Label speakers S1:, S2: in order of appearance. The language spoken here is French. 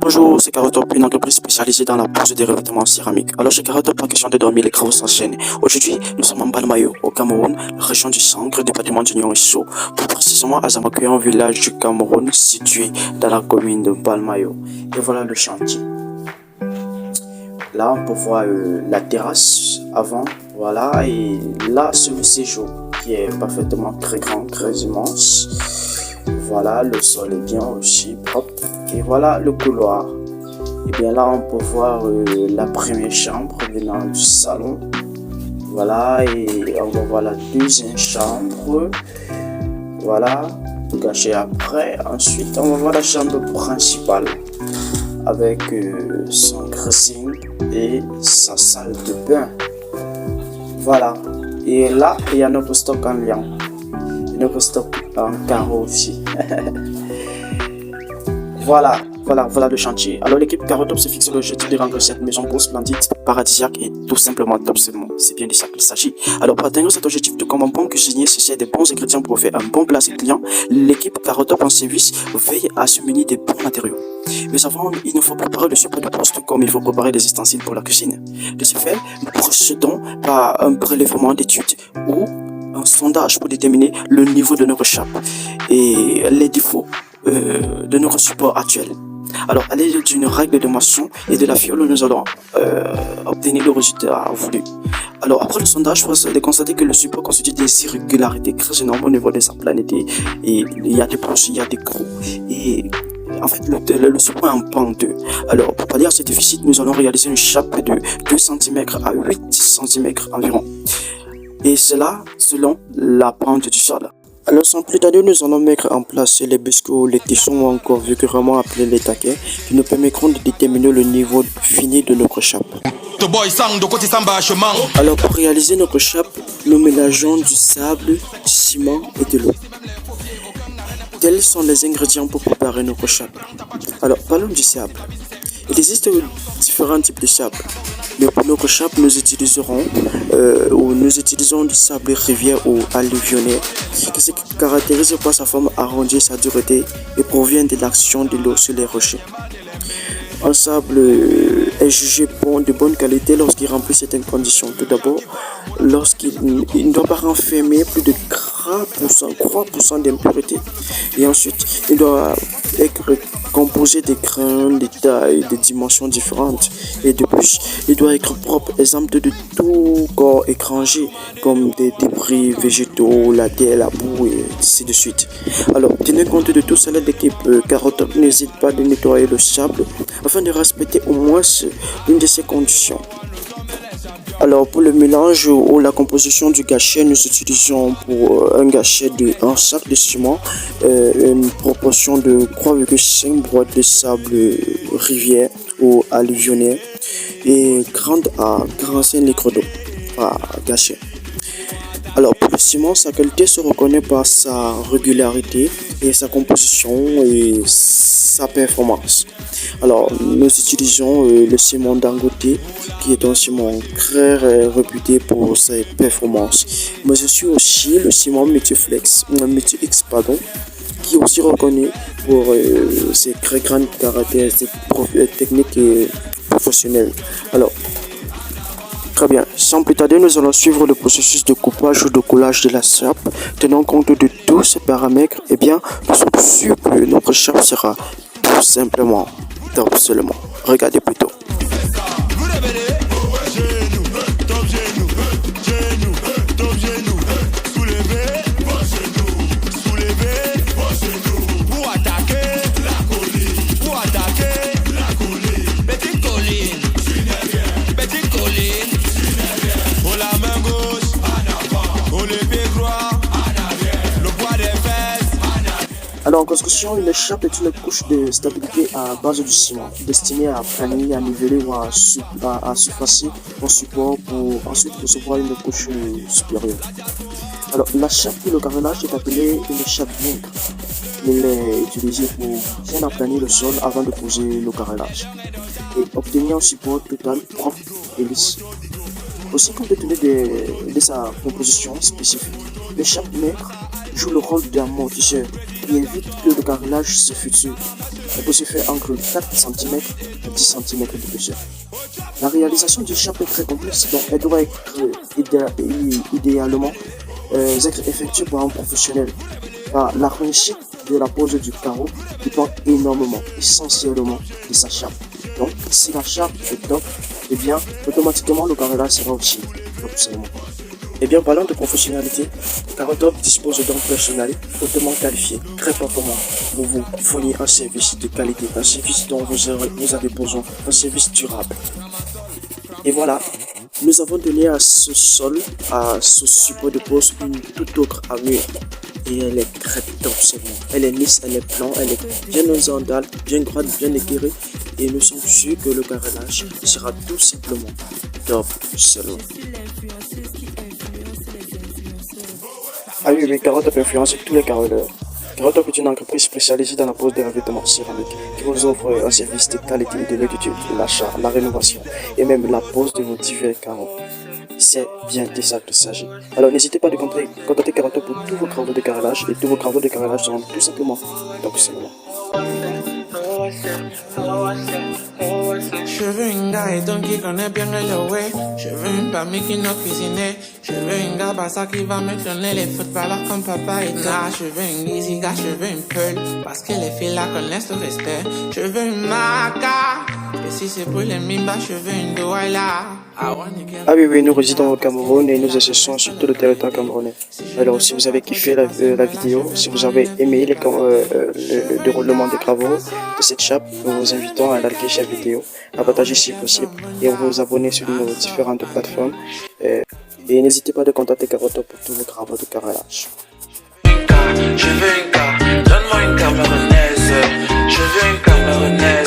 S1: Bonjour, c'est Carotop, une entreprise spécialisée dans la pose des revêtements en céramique. Alors chez Carotop, pas question de dormir, les travaux s'enchaînent. Aujourd'hui, nous sommes en Balmayo, au Cameroun, région du centre, département du Nioro et Sow, plus précisément à Zamakuya, un village du Cameroun situé dans la commune de Balmayo. Et voilà le chantier. Là, on peut voir la terrasse avant, voilà, et là, c'est le séjour qui est parfaitement très grand, très immense. Voilà, le sol est bien aussi propre. Et voilà le couloir. Et bien là, on peut voir la première chambre venant du salon. Voilà, et on va voir la deuxième chambre. Voilà, gâché après. Ensuite, on va voir la chambre principale avec son dressing et sa salle de bain. Voilà. Et là, il y a notre stock en lien. Notre stock en carreau aussi. Voilà le chantier. Alors l'équipe Carotop se fixe l'objectif de rendre cette maison beau, splendide, paradisiaque et tout simplement top seulement. C'est bien de ça qu'il s'agit. Alors pour atteindre cet objectif, tout comme un bon cuisinier cherche des bons ingrédients pour faire un bon plat à ses clients, l'équipe Carotop en service veille à se munir des bons matériaux. Mais avant, il nous faut préparer le support de poste comme il faut préparer des ustensiles pour la cuisine. De ce fait, nous procédons par un prélèvement d'études ou un sondage pour déterminer le niveau de notre chape et les défauts de notre support actuel. Alors, à l'aide d'une règle de maçon et de la fiole, nous allons obtenir le résultat voulu. Alors, après le sondage, force est de constater que le support constitue des irrégularités très énormes au niveau de sa planète. Et il y a des poches, il y a des crous. Et en fait, le support est en pente. Alors, pour pallier à ce déficit, nous allons réaliser une chape de 2 cm à 8 cm environ. Et cela selon la pente du sol. Alors sans plus tarder, nous allons mettre en place les biscuits, les tissons ou encore vulgairement appelés les taquets qui nous permettront de déterminer le niveau fini de notre chape. Alors pour réaliser notre chape, nous mélangeons du sable, du ciment et de l'eau. Tels sont les ingrédients pour préparer notre chape. Alors parlons du sable. Il existe différents types de sable. Mais pour notre chape, nous utilisons du sable rivière ou alluvionnaire qui se caractérise par sa forme arrondie et sa dureté et provient de l'action de l'eau sur les rochers. Un sable est jugé de bonne qualité lorsqu'il remplit certaines conditions. Tout d'abord, lorsqu'il ne doit pas renfermer plus de 3% d'impureté. Et ensuite, il doit être composé de grains, de tailles, de dimensions différentes. Et de plus, il doit être propre, exempt de tout corps étranger, comme des débris végétaux, la terre, la boue, et ainsi de suite. Alors, tenez compte de tout cela, l'équipe Carotop n'hésite pas de nettoyer le sable afin de respecter au moins une de ces conditions. Alors pour le mélange ou la composition du gâchis, nous utilisons pour un gâchis de 1 sac de ciment une proportion de 3,5 boîtes de sable rivière ou alluvionnaire et 30 à 45 litres d'eau par gâchis. Alors pour le ciment, sa qualité se reconnaît par sa régularité et sa composition et sa performance. Alors nous utilisons le ciment Dangote qui est un ciment très réputé pour ses performances. Mais je suis aussi le ciment Multiflex, Multi-X qui est aussi reconnu pour ses très grandes caractéristiques techniques et professionnelles. Alors très bien, sans plus tarder, nous allons suivre le processus de coupage ou de coulage de la chape. Tenant compte de tous ces paramètres, eh bien, nous sommes sûrs que notre chape sera tout simplement top seulement. Regardez plutôt. Alors en construction, une chape est une couche de stabilité à base de ciment destinée à planer, à niveler ou à surfacer un support pour ensuite recevoir une couche supérieure. Alors la chape pour le carrelage est appelée une chape maigre. Elle est utilisée pour bien aplanir le sol avant de poser le carrelage et obtenir un support total propre et lisse. Aussi compte tenu de sa composition spécifique, le chape maigre joue le rôle d'amortisseur qui évite que le carrelage se fissure. Elle peut se faire entre 4 cm et 10 cm d'épaisseur. La réalisation du shop est très complexe, donc elle doit être idéalement être effectuée par un professionnel. Car la réussite de la pose du carreau dépend énormément, essentiellement de sa chape. Donc, si la chape est top, eh bien, automatiquement le carrelage sera aussi top seulement. Eh bien, parlant de professionnalité, Carrotop dispose d'un personnel hautement qualifié, très performant pour vous fournir un service de qualité, un service dont vous avez besoin, un service durable. Et voilà, nous avons donné à ce sol, à ce support de pose, une toute autre armure. Et elle est très top seulement. Elle est lisse, elle est blanche, elle est bien horizontale, bien droite, bien éclairée. Et nous sommes sûrs que le carrelage sera tout simplement top seulement. Ah oui, mais Carrotop influence tous les carreleurs. Carrotop est une entreprise spécialisée dans la pose des revêtements céramiques qui vous offre un service de qualité et de l'étude, l'achat, la rénovation et même la pose de vos divers carreaux. C'est bien de ça qu'il s'agit. Alors n'hésitez pas à contacter Carrotop pour tous vos travaux de carrelage et tous vos travaux de carrelage seront tout simplement top seulement.
S2: Je veux une gars donc qui connaît bien le way. Je veux une famille qui nous cuisine. Je veux une gars bassa qui va me donner les footballeurs comme papa et toi. Je veux une easy gars, je veux une pearl parce que les filles la connaissent le respect. Je veux une maca. Et si c'est pour les mimba, je veux une douala.
S1: Ah oui, nous résidons au Cameroun et nous exerçons sur tout le territoire camerounais. Alors, si vous avez kiffé la vidéo, si vous avez aimé le déroulement des travaux de cette chape, nous vous invitons à liker cette vidéo, à partager si possible et à vous abonner sur nos différentes plateformes. Et n'hésitez pas à contacter Carrotop pour tous vos travaux de carrelage.
S2: Je veux une car, donne-moi une camerounaise. Je veux une camerounaise.